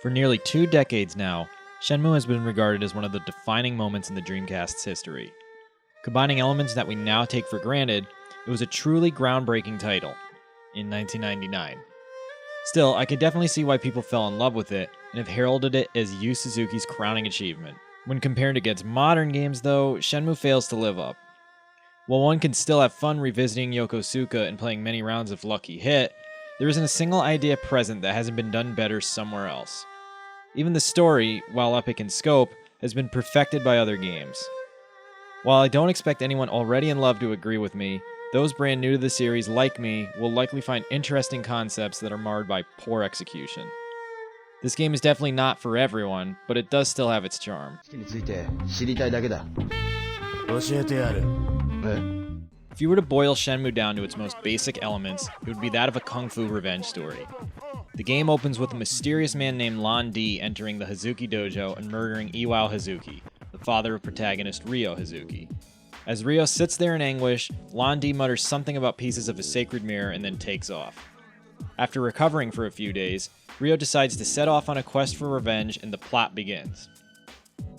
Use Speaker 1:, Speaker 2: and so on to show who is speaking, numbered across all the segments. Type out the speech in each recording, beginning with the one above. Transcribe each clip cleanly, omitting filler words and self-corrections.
Speaker 1: For nearly 2 decades now, Shenmue has been regarded as one of the defining moments in the Dreamcast's history. Combining elements that we now take for granted, it was a truly groundbreaking title in 1999. Still, I could definitely see why people fell in love with it and have heralded it as Yu Suzuki's crowning achievement. When compared against modern games, though, Shenmue fails to live up. While one can still have fun revisiting Yokosuka and playing many rounds of Lucky Hit, there isn't a single idea present that hasn't been done better somewhere else. Even the story, while epic in scope, has been perfected by other games. While I don't expect anyone already in love to agree with me, those brand new to the series, like me, will likely find interesting concepts that are marred by poor execution. This game is definitely not for everyone, but it does still have its charm. If you were to boil Shenmue down to its most basic elements, it would be that of a kung fu revenge story. The game opens with a mysterious man named Lan Di entering the Hazuki dojo and murdering Iwao Hazuki, the father of protagonist Ryo Hazuki. As Ryo sits there in anguish, Lan Di mutters something about pieces of a sacred mirror and then takes off. After recovering for a few days, Ryo decides to set off on a quest for revenge and the plot begins.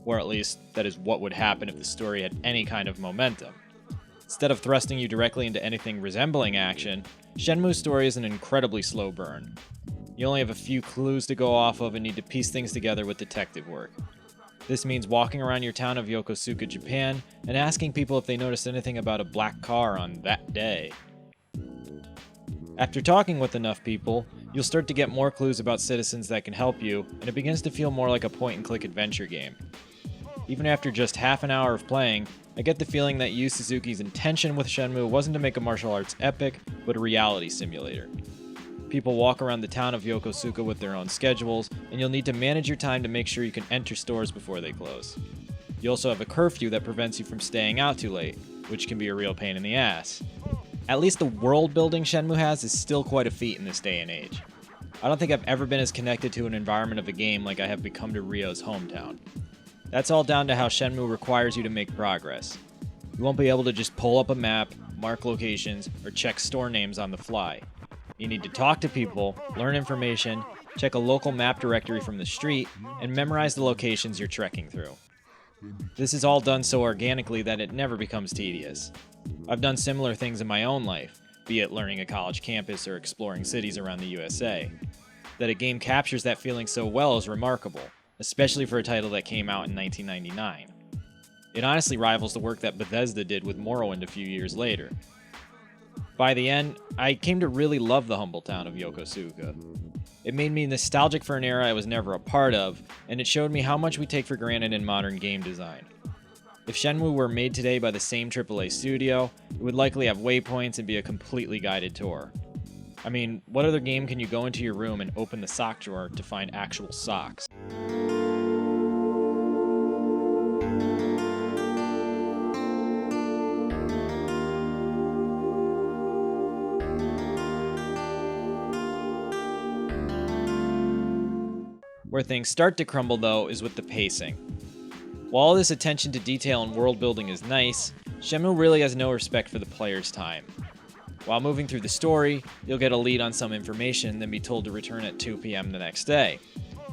Speaker 1: Or at least, that is what would happen if the story had any kind of momentum. Instead of thrusting you directly into anything resembling action, Shenmue's story is an incredibly slow burn. You only have a few clues to go off of and need to piece things together with detective work. This means walking around your town of Yokosuka, Japan, and asking people if they noticed anything about a black car on that day. After talking with enough people, you'll start to get more clues about citizens that can help you, and it begins to feel more like a point-and-click adventure game. Even after just half an hour of playing, I get the feeling that Yu Suzuki's intention with Shenmue wasn't to make a martial arts epic, but a reality simulator. People walk around the town of Yokosuka with their own schedules, and you'll need to manage your time to make sure you can enter stores before they close. You also have a curfew that prevents you from staying out too late, which can be a real pain in the ass. At least the world building Shenmue has is still quite a feat in this day and age. I don't think I've ever been as connected to an environment of a game like I have become to Ryo's hometown. That's all down to how Shenmue requires you to make progress. You won't be able to just pull up a map, mark locations, or check store names on the fly. You need to talk to people, learn information, check a local map directory from the street, and memorize the locations you're trekking through. This is all done so organically that it never becomes tedious. I've done similar things in my own life, be it learning a college campus or exploring cities around the USA. That a game captures that feeling so well is remarkable, especially for a title that came out in 1999. It honestly rivals the work that Bethesda did with Morrowind a few years later. By the end, I came to really love the humble town of Yokosuka. It made me nostalgic for an era I was never a part of, and it showed me how much we take for granted in modern game design. If Shenmue were made today by the same AAA studio, it would likely have waypoints and be a completely guided tour. I mean, what other game can you go into your room and open the sock drawer to find actual socks? Where things start to crumble, though, is with the pacing. While all this attention to detail and world building is nice, Shenmue really has no respect for the player's time. While moving through the story, you'll get a lead on some information, then be told to return at 2 p.m. the next day.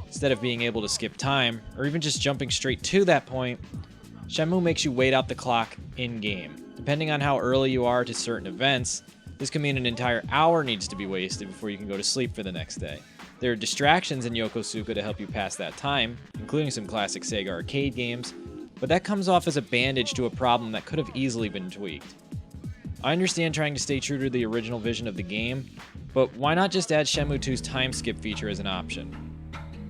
Speaker 1: Instead of being able to skip time, or even just jumping straight to that point, Shenmue makes you wait out the clock in-game. Depending on how early you are to certain events, this can mean an entire hour needs to be wasted before you can go to sleep for the next day. There are distractions in Yokosuka to help you pass that time, including some classic Sega arcade games, but that comes off as a bandage to a problem that could have easily been tweaked. I understand trying to stay true to the original vision of the game, but why not just add Shenmue 2's time skip feature as an option?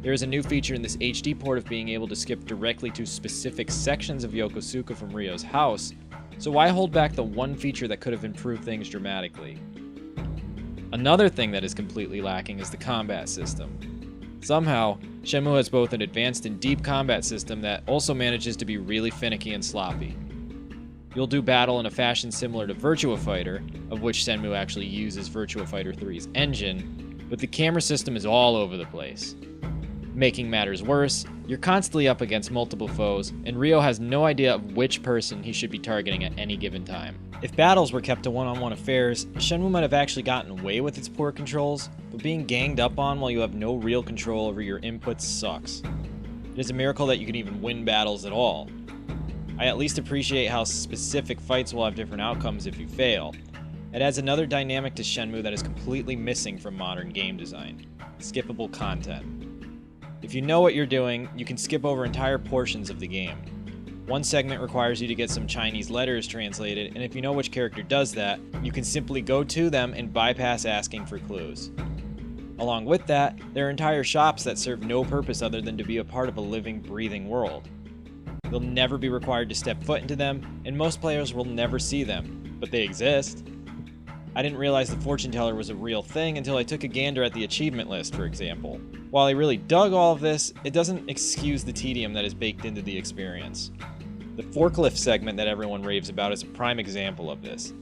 Speaker 1: There is a new feature in this HD port of being able to skip directly to specific sections of Yokosuka from Ryo's house, so why hold back the one feature that could have improved things dramatically? Another thing that is completely lacking is the combat system. Somehow, Shenmue has both an advanced and deep combat system that also manages to be really finicky and sloppy. You'll do battle in a fashion similar to Virtua Fighter, of which Shenmue actually uses Virtua Fighter 3's engine, but the camera system is all over the place. Making matters worse, you're constantly up against multiple foes, and Ryo has no idea of which person he should be targeting at any given time. If battles were kept to one-on-one affairs, Shenmue might have actually gotten away with its poor controls, but being ganged up on while you have no real control over your inputs sucks. It is a miracle that you can even win battles at all. I at least appreciate how specific fights will have different outcomes if you fail. It adds another dynamic to Shenmue that is completely missing from modern game design: skippable content. If you know what you're doing, you can skip over entire portions of the game. One segment requires you to get some Chinese letters translated, and if you know which character does that, you can simply go to them and bypass asking for clues. Along with that, there are entire shops that serve no purpose other than to be a part of a living, breathing world. You'll never be required to step foot into them, and most players will never see them, but they exist. I didn't realize the fortune teller was a real thing until I took a gander at the achievement list, for example. While I really dug all of this, it doesn't excuse the tedium that is baked into the experience. The forklift segment that everyone raves about is a prime example of this.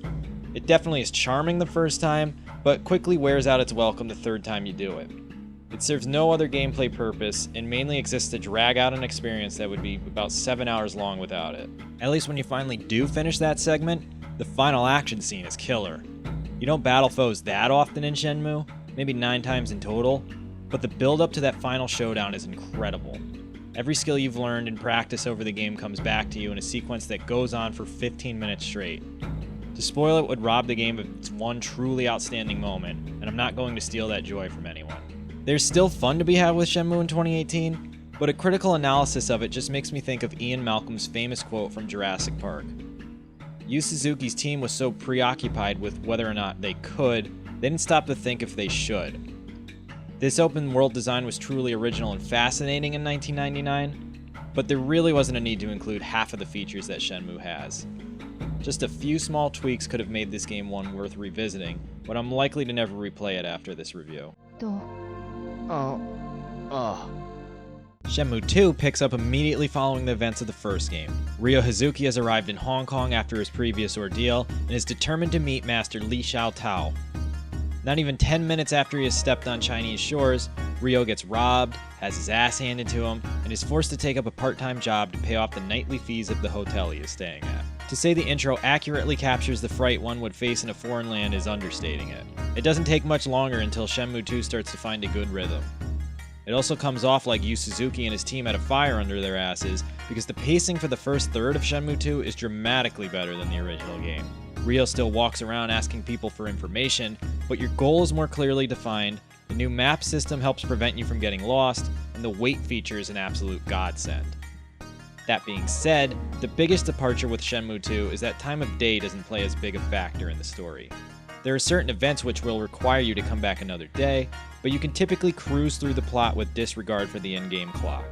Speaker 1: It definitely is charming the first time, but quickly wears out its welcome the third time you do it. It serves no other gameplay purpose and mainly exists to drag out an experience that would be about 7 hours long without it. At least when you finally do finish that segment, the final action scene is killer. You don't battle foes that often in Shenmue, maybe 9 times in total, but the build up to that final showdown is incredible. Every skill you've learned and practiced over the game comes back to you in a sequence that goes on for 15 minutes straight. To spoil it would rob the game of its one truly outstanding moment, and I'm not going to steal that joy from anyone. There's still fun to be had with Shenmue in 2018, but a critical analysis of it just makes me think of Ian Malcolm's famous quote from Jurassic Park. Yu Suzuki's team was so preoccupied with whether or not they could, they didn't stop to think if they should. This open world design was truly original and fascinating in 1999, but there really wasn't a need to include half of the features that Shenmue has. Just a few small tweaks could have made this game one worth revisiting, but I'm likely to never replay it after this review. Shenmue 2 picks up immediately following the events of the first game. Ryo Hazuki has arrived in Hong Kong after his previous ordeal and is determined to meet Master Li Xiao Tao. Not even 10 minutes after he has stepped on Chinese shores, Ryo gets robbed, has his ass handed to him, and is forced to take up a part-time job to pay off the nightly fees of the hotel he is staying at. To say the intro accurately captures the fright one would face in a foreign land is understating it. It doesn't take much longer until Shenmue 2 starts to find a good rhythm. It also comes off like Yu Suzuki and his team had a fire under their asses, because the pacing for the first third of Shenmue 2 is dramatically better than the original game. Ryo still walks around asking people for information, but your goal is more clearly defined, the new map system helps prevent you from getting lost, and the wait feature is an absolute godsend. That being said, the biggest departure with Shenmue 2 is that time of day doesn't play as big a factor in the story. There are certain events which will require you to come back another day, but you can typically cruise through the plot with disregard for the in-game clock.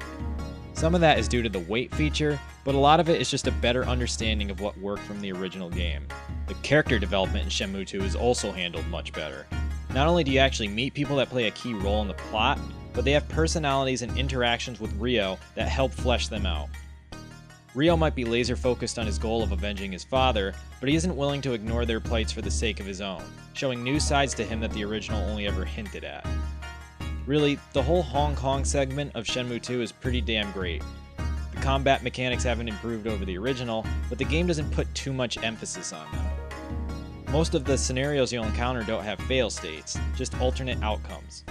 Speaker 1: Some of that is due to the wait feature, but a lot of it is just a better understanding of what worked from the original game. The character development in Shenmue 2 is also handled much better. Not only do you actually meet people that play a key role in the plot, but they have personalities and interactions with Ryo that help flesh them out. Ryo might be laser focused on his goal of avenging his father, but he isn't willing to ignore their plights for the sake of his own, showing new sides to him that the original only ever hinted at. Really, the whole Hong Kong segment of Shenmue 2 is pretty damn great. The combat mechanics haven't improved over the original, but the game doesn't put too much emphasis on them. Most of the scenarios you'll encounter don't have fail states, just alternate outcomes.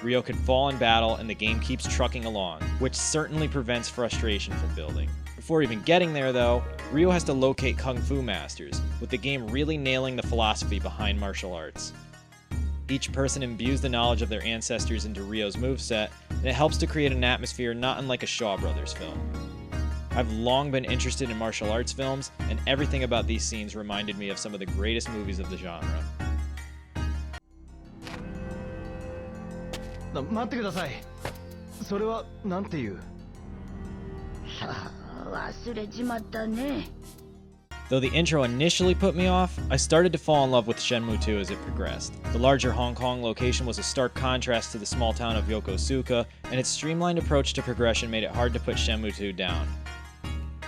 Speaker 1: Ryo could fall in battle and the game keeps trucking along, which certainly prevents frustration from building. Before even getting there though, Ryo has to locate Kung Fu masters, with the game really nailing the philosophy behind martial arts. Each person imbues the knowledge of their ancestors into Ryo's moveset, and it helps to create an atmosphere not unlike a Shaw Brothers film. I've long been interested in martial arts films, and everything about these scenes reminded me of some of the greatest movies of the genre.
Speaker 2: 待ってください。それはなんていう？
Speaker 3: 忘れちまったね。
Speaker 1: Though the intro initially put me off, I started to fall in love with Shenmue 2 as it progressed. The larger Hong Kong location was a stark contrast to the small town of Yokosuka, and its streamlined approach to progression made it hard to put Shenmue 2 down.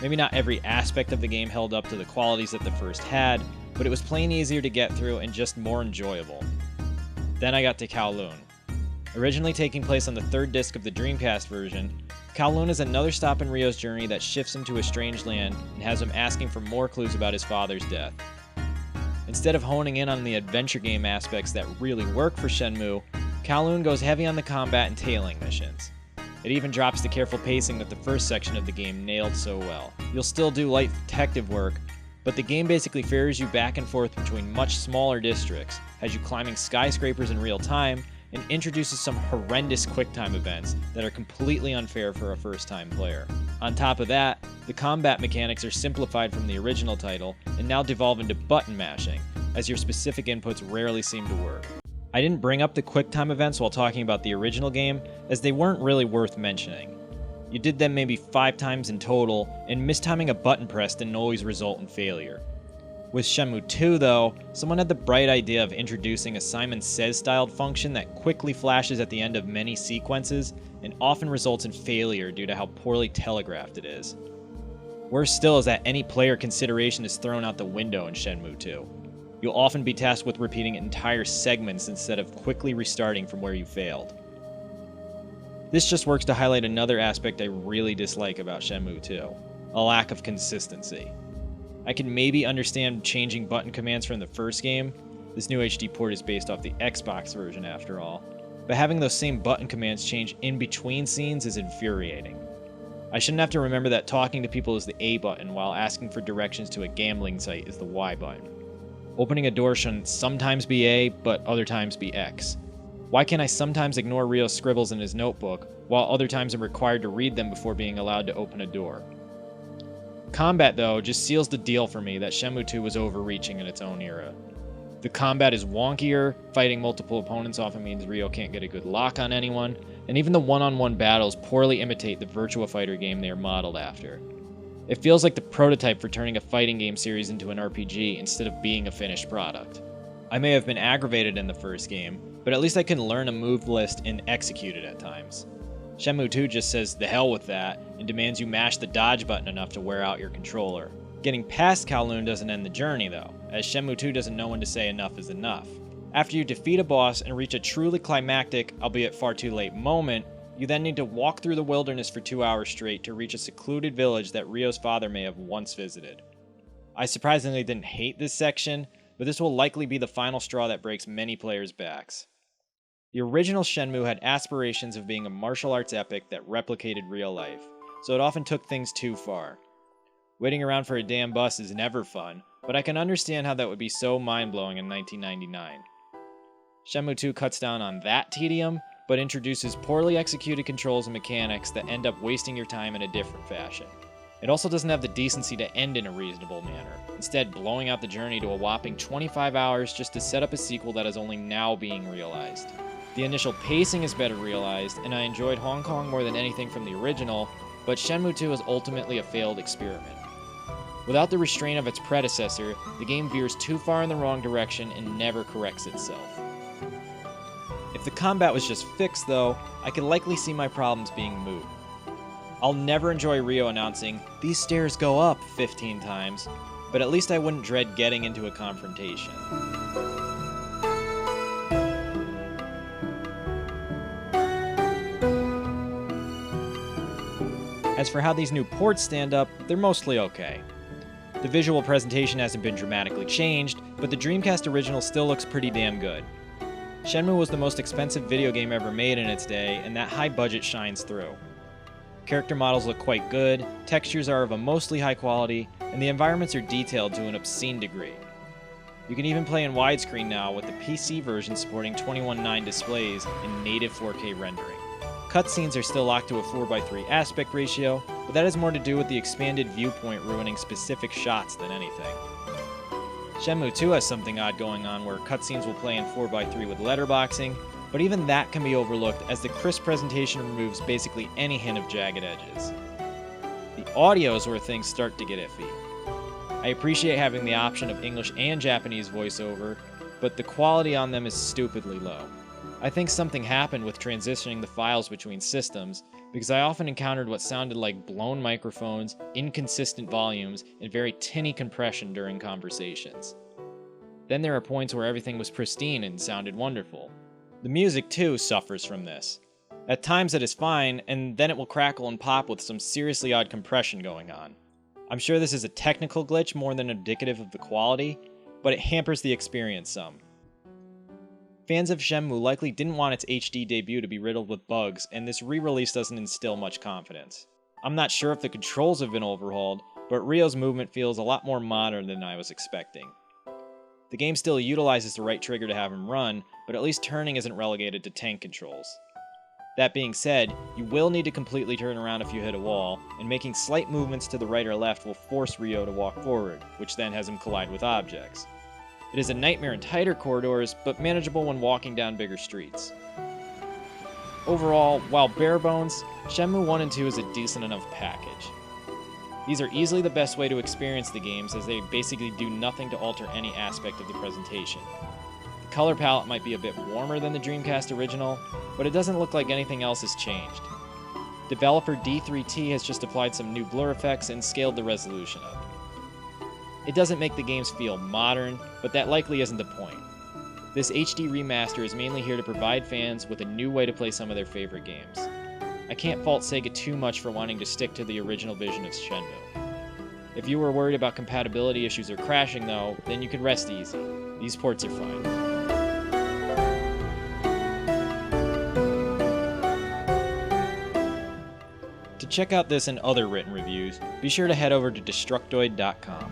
Speaker 1: Maybe not every aspect of the game held up to the qualities that the first had, but it was plain easier to get through and just more enjoyable. Then I got to Kowloon. Originally taking place on the third disc of the Dreamcast version, Kowloon is another stop in Ryo's journey that shifts him to a strange land and has him asking for more clues about his father's death. Instead of honing in on the adventure game aspects that really work for Shenmue, Kowloon goes heavy on the combat and tailing missions. It even drops the careful pacing that the first section of the game nailed so well. You'll still do light detective work, but the game basically ferries you back and forth between much smaller districts, has you climbing skyscrapers in real time, and introduces some horrendous QuickTime events that are completely unfair for a first-time player. On top of that, the combat mechanics are simplified from the original title and now devolve into button mashing, as your specific inputs rarely seem to work. I didn't bring up the QuickTime events while talking about the original game, as they weren't really worth mentioning. You did them maybe 5 times in total, and mistiming a button press didn't always result in failure. With Shenmue 2 though, someone had the bright idea of introducing a Simon Says styled function that quickly flashes at the end of many sequences and often results in failure due to how poorly telegraphed it is. Worse still is that any player consideration is thrown out the window in Shenmue 2. You'll often be tasked with repeating entire segments instead of quickly restarting from where you failed. This just works to highlight another aspect I really dislike about Shenmue 2, a lack of consistency. I can maybe understand changing button commands from the first game. This new HD port is based off the Xbox version after all. But having those same button commands change in between scenes is infuriating. I shouldn't have to remember that talking to people is the A button while asking for directions to a gambling site is the Y button. Opening a door shouldn't sometimes be A, but other times be X. Why can't I sometimes ignore Ryo's scribbles in his notebook, while other times I'm required to read them before being allowed to open a door? Combat, though, just seals the deal for me that Shenmue 2 was overreaching in its own era. The combat is wonkier, fighting multiple opponents often means Ryo can't get a good lock on anyone, and even the one-on-one battles poorly imitate the Virtua Fighter game they are modeled after. It feels like the prototype for turning a fighting game series into an RPG instead of being a finished product. I may have been aggravated in the first game, but at least I can learn a move list and execute it at times. Shenmue 2 just says the hell with that and demands you mash the dodge button enough to wear out your controller. Getting past Kowloon doesn't end the journey though, as Shenmue 2 doesn't know when to say enough is enough. After you defeat a boss and reach a truly climactic, albeit far too late moment, you then need to walk through the wilderness for 2 hours straight to reach a secluded village that Ryo's father may have once visited. I surprisingly didn't hate this section, but this will likely be the final straw that breaks many players' backs. The original Shenmue had aspirations of being a martial arts epic that replicated real life, so it often took things too far. Waiting around for a damn bus is never fun, but I can understand how that would be so mind-blowing in 1999. Shenmue 2 cuts down on that tedium, but introduces poorly executed controls and mechanics that end up wasting your time in a different fashion. It also doesn't have the decency to end in a reasonable manner, instead blowing out the journey to a whopping 25 hours just to set up a sequel that is only now being realized. The initial pacing is better realized, and I enjoyed Hong Kong more than anything from the original, but Shenmue 2 is ultimately a failed experiment. Without the restraint of its predecessor, the game veers too far in the wrong direction and never corrects itself. If the combat was just fixed though, I could likely see my problems being moot. I'll never enjoy Ryo announcing, "These stairs go up" 15 times, but at least I wouldn't dread getting into a confrontation. As for how these new ports stand up, they're mostly okay. The visual presentation hasn't been dramatically changed, but the Dreamcast original still looks pretty damn good. Shenmue was the most expensive video game ever made in its day, and that high budget shines through. Character models look quite good, textures are of a mostly high quality, and the environments are detailed to an obscene degree. You can even play in widescreen now, with the PC version supporting 21:9 displays and native 4K rendering. Cutscenes are still locked to a 4:3 aspect ratio, but that has more to do with the expanded viewpoint ruining specific shots than anything. Shenmue 2 has something odd going on where cutscenes will play in 4:3 with letterboxing, but even that can be overlooked as the crisp presentation removes basically any hint of jagged edges. The audio is where things start to get iffy. I appreciate having the option of English and Japanese voiceover, but the quality on them is stupidly low. I think something happened with transitioning the files between systems, because I often encountered what sounded like blown microphones, inconsistent volumes, and very tinny compression during conversations. Then there are points where everything was pristine and sounded wonderful. The music, too, suffers from this. At times it is fine, and then it will crackle and pop with some seriously odd compression going on. I'm sure this is a technical glitch more than indicative of the quality, but it hampers the experience some. Fans of Shenmue likely didn't want its HD debut to be riddled with bugs, and this re-release doesn't instill much confidence. I'm not sure if the controls have been overhauled, but Ryo's movement feels a lot more modern than I was expecting. The game still utilizes the right trigger to have him run, but at least turning isn't relegated to tank controls. That being said, you will need to completely turn around if you hit a wall, and making slight movements to the right or left will force Ryo to walk forward, which then has him collide with objects. It is a nightmare in tighter corridors, but manageable when walking down bigger streets. Overall, while bare bones, Shenmue 1 and 2 is a decent enough package. These are easily the best way to experience the games, as they basically do nothing to alter any aspect of the presentation. The color palette might be a bit warmer than the Dreamcast original, but it doesn't look like anything else has changed. Developer D3T has just applied some new blur effects and scaled the resolution up. It doesn't make the games feel modern, but that likely isn't the point. This HD remaster is mainly here to provide fans with a new way to play some of their favorite games. I can't fault Sega too much for wanting to stick to the original vision of Shenmue. If you were worried about compatibility issues or crashing though, then you can rest easy. These ports are fine. To check out this and other written reviews, be sure to head over to Destructoid.com.